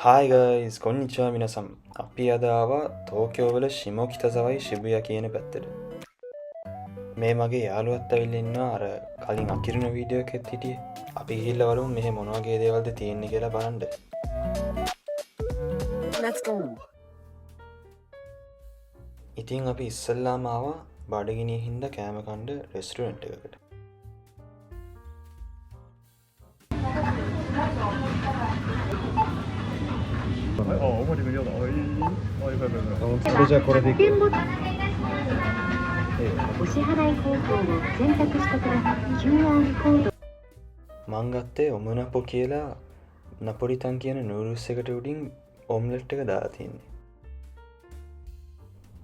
Hi guys, こんにちは皆さん。අපි අද ආවා ටෝකියෝවල ශිමෝකිතසවයි Shibuya කියන පැත්තට. මේ මගේ යාළුවත් ඇවිල්ලා ඉන්නවා අර කලින් අකිරණ වීඩියෝ එකෙත් හිටියේ. අපි ගිහිල්ලා බලමු මෙහෙ මොන වගේ දේවල්ද තියෙන්නේ කියලා බලන්න. Let's go. ඉතින් අපි ඉස්සල්ලාම ආවා බඩගිනිය හින්දා කෑම කන්න රෙස්ටුරන්ට් එකකට. 어머니 그려다. 어이, 어이, 어이, それじゃあこれでいく。お支払い方法を選択してください。QR コード。මං ගත්තේ ඔමනපො කියලා නපොලිටන් කියන නූඩල්ස් එකට උඩින් ඔම්ලට් එක දාලා තියෙන්නේ.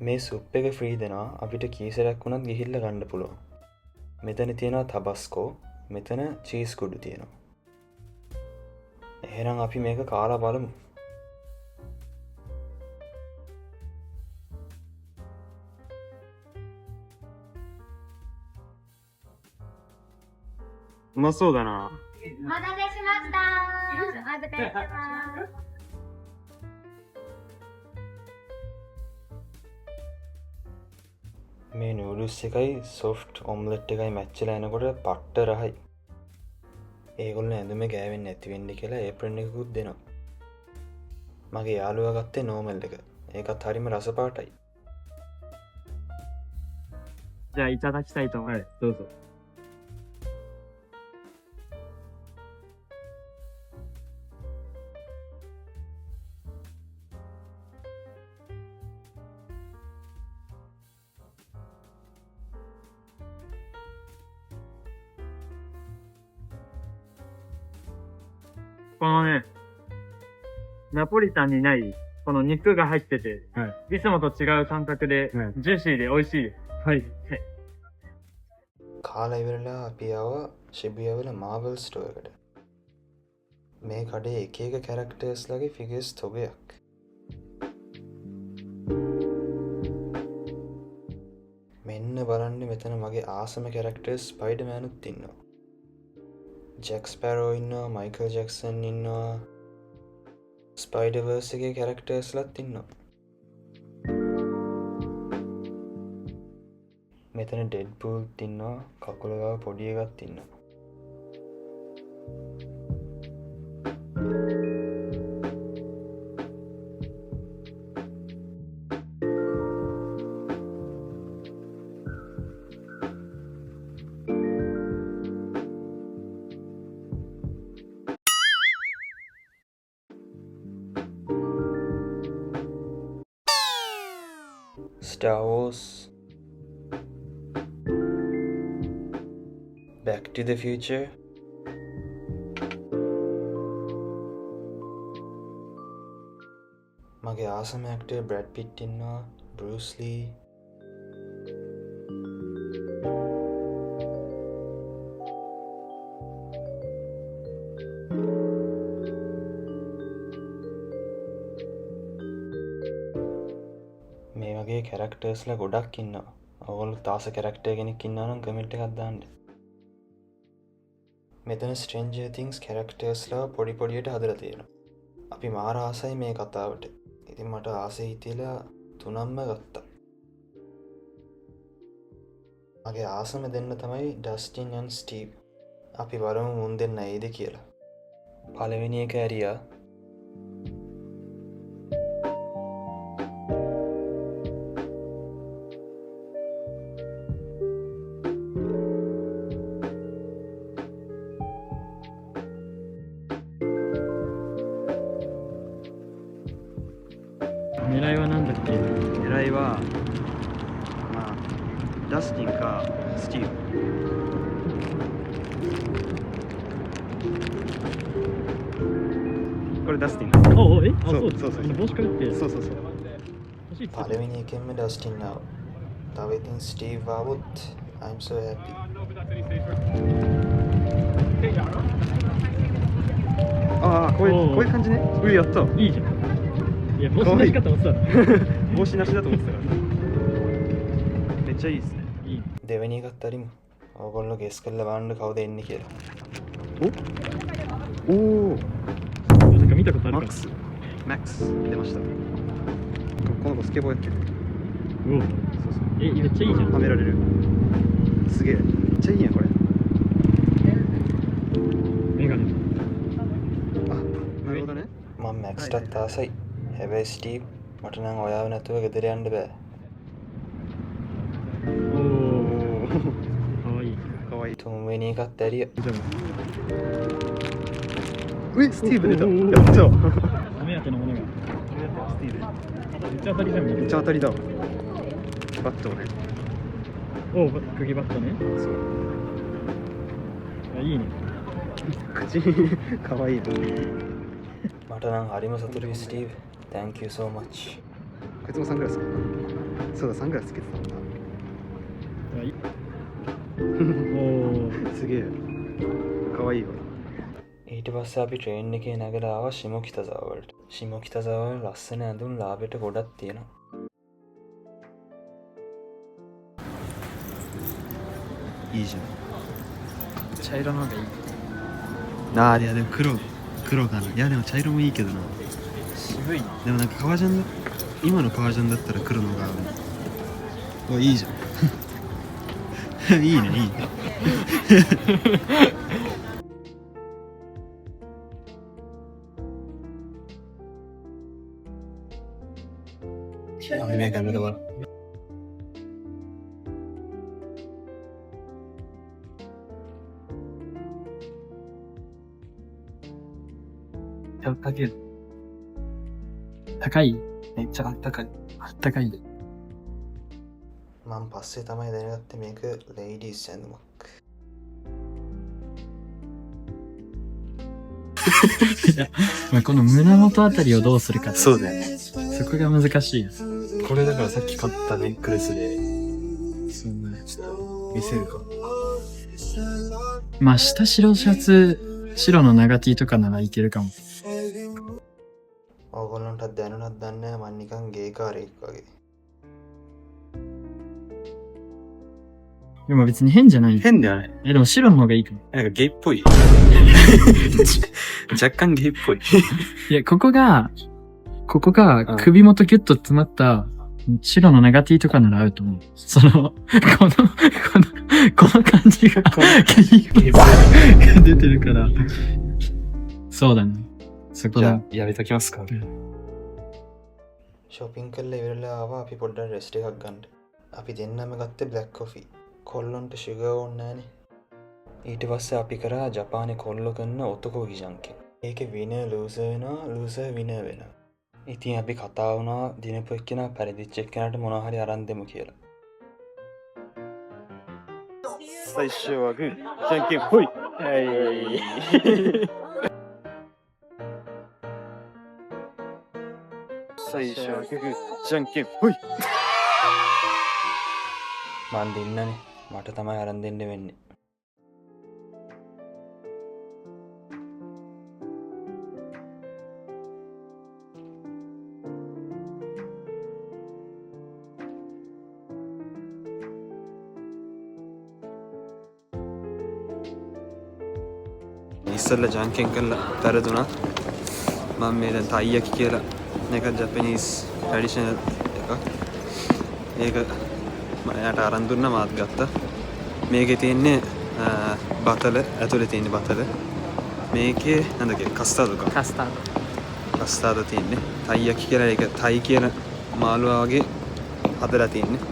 මේ සුප් එක ෆ්‍රී දෙනවා අපිට කීසරයක් වුණත් ගිහිල්ලා ගන්න පුළුවන්. මෙතන තියෙනවා තබස්කෝ, මෙතන චීස් කුඩු තියෙනවා. එහෙනම් අපි මේක කාලා බලමු.うまそうだな。お待たせしました。お預かりしてます。මේ නූඩල්ස් එකයි සොෆ්ට් ඔම්ලට් එකයි මැච් වෙලා එනකොට පට්ට රහයි. ඒගොල්ලෝ ඇඳුම ගෑවෙන්නේ නැති වෙන්න කියලා ඒප්‍රන් එකකුත් දෙනවා. මගේ යාළුවා ගත්තේ නෝමල් එක. ඒකත් හරිම රස පාටයි. じゃあいただきたいと思います。どうぞ。このね、ナポリタンにない、この肉が入ってて、いつもと違う感覚で、ジューシーで美味しいです。はい。 කාලා ඉවරලා අපි ආවා Shibuya වල Marvel store එකට. මේ කඩේ එක එක characters ලගේ figures තොගයක්. මෙන්න බලන්න මෙතන මගේ ආසම characters Spider-Man උත් ඉන්නවා. Jack Sparrow ඉන්නවා, Michael Jackson ඉන්නවා. Spider-Verse එකේ characters ලත් ඉන්නවා. මෙතන ඩෙඩ්පූල් ඉන්නවා, කකුල ගාව පොඩි එකක් ඉන්නවා. Star Wars, Back to the Future, මගේ ආසම ඇක්ටර් බ්‍රැඩ් පිට් ඉන්නවා, බෲස් ලී, මේ වගේ කැරක්ටර්ස්ලා ගොඩක් ඉන්නවා. ඔයගොල්ලෝ තාස කැරක්ටර් කෙනෙක් ඉන්නවා නම් කමෙන්ට් එකක් දාන්න. මෙතන Stranger Things කැරක්ටර්ස්ලා පොඩි පොඩියට හදලා තියෙනවා. අපි මාර ආසයි මේ කතාවට. ඉතින් මට ආසෙ හිතිලා තුනක්ම ගත්තා. මගේ ආසම දෙන්න තමයි ඩස්ටින් and ස්ටීව්. අපි බලමු මුන් දෙන්න ඇයිද කියලා. පළවෙනි එක ඇරියා.狙いは何だっけ？狙いはまあダスティンかスティーブ。これダスティン。おえ？あ、そうそうです。そうそう帽子かぶって。そうそうそう。欲しいっつってた。 පළවෙනි එකෙන්ම ඩස්ටින් ආවා. තව ඉතින් ස්ටීව් ආවොත් I'm so happy.ああこういう感じね。やった。いいじゃん。いや、帽子の仕方もさ。帽子なしだと思ってたから。めっちゃいいですね。いい。 දෙවෙනි එකත් අරිමු. ඕගොල්ලෝ ගෙස් කරලා බලන්න කවුද එන්නේ කියලා. なんか見たことあるかな。マックス。マックス出ました。この子スケボーやってる。おお。そうそう。めっちゃいいじゃん。はめられる。すげえ。めっちゃいいやんこれ。メガネ。あ、なるほどね。මම මැක්ස්ටත් ආසයි. හැබැයි ස්ටීව් මට නම් ඔයාව නැතුව ගෙදර යන්න බෑ. おお。かわいい。かわいい。තුන්වෙනි එකත් ඇරිය. スティーブ出た。やった。目当てのものが。スティーブ。めっちゃ当たりじゃん。めっちゃ当たりだわ。バットをね。おお、釘バットね。そう。いいね。口かわいいな。またなんかありますとるスティーブ。Thank you so much。こいつもサングラスかな。そうだ、サングラスつけてたもんな。おお。すげえ。かわいいわ。ඊට පස්සේ අපි ට්‍රේන් එකේ නැගලා ආවා ශිමෝකිතාසාව වලට. ශිමෝකිතාසාව වල ලස්සන ඇඳුම් ලාභයට ගොඩක් තියෙනවා. いいじゃん。茶色の方がいい。ああ、いやでも黒かな。いやでも茶色もいいけどな。渋いな。でもなんか革ジャンだ。今の革ジャンだったら黒の方が合う。お、いいじゃん。いいね、いいね。目が見るわ。高い。めっちゃ高い。高いで。මම පස්සේ තමයි දැනගත්තේ මේක ලේඩීස් ඇඳුමක්. この胸元あたりをどうするか。そうだよね。そこが難しいよ。これだからさっき買ったネックレスで、そんなちょっと見せるか。まあ下白シャツ、白の長 T とかならいけるかも。 ඕගොල්ලන්ටත් දැනුණත් දන්නේ නැහැ මං නිකන් ගේකාරයෙක් වගේ. でも別に変じゃない。変ではない。でも白の方がいいかも。なんかゲイっぽい。若干ゲイっぽい。いや、ここが首元ギュッと詰まった白の長 T とかなら合うと思う。この感じが出てるから。そうだね。そこだ。やめときますか。ショッピングකරලා ඉවරලා ආවා අපි පොඩ්ඩක් රෙස්ට් එකක් ගන්න. අපි දෙන්නම ගත්තේ බ්ලැක් කොෆි. කොල්ලොන්ට ෂුගර් ඕනේ නැහනේ. ඊට පස්සේ අපි කරා ජපානයේ කොල්ලෝ කරන ඔතකෝ ගිජන්කේ. ඒකේ විනර් ලූසර් වෙනවා, ලූසර් විනර් වෙනවා. ඉතින් අපි කතා වුණා දිනපු එක්කෙනා පරිදිච්ච එක්කෙනාට මොනවා හරි අරන් දෙමු කියලා. 最初はグー、じゃんけんほい。最初はグー、じゃんけんほい。මන් දෙන්නනේ. මට තමයි අරන් දෙන්න වෙන්නේ. ඉස්සෙල්ලා ජංකෙන් කරලා පෙරදුනා. මම මේ දැන් තයියකි කියලා මේක ජපනීස් ට්‍රැඩිෂනල් එකක්. ඒක මම යාට අරන් දුන්නා මාත් ගත්තා. මේකේ තියෙන්නේ බතල ඇතුලේ තියෙන බතල. මේකේ නේද කස්ටාර්ඩ් එක. කස්ටාර්ඩ් තියෙන්නේ. තයියකි කියලා ඒක තයි කියන මාළුවා වගේ හදලා තියෙන්නේ.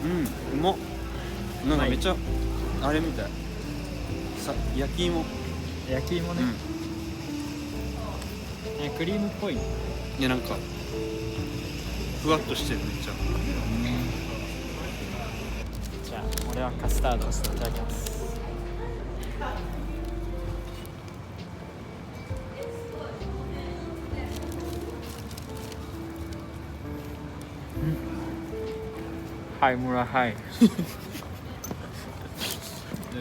うまっ。なんかめっちゃあれみたい。さ、焼き芋。焼き芋ね。クリームっぽい。いやなんかふわっとしてるめっちゃ。じゃあ俺はカスタードいただきます。はいもらはい。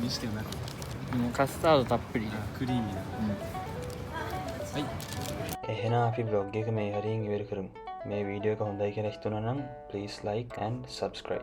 見してよな。もうカスタードたっぷり。クリーミーな。はい。එහෙනම් අපි බ්ලොග් එක මේ හරියෙන් ඉවර කරමු. මේ වීඩියෝ එක හොඳයි කියලා හිතුණා නම් please like and subscribe.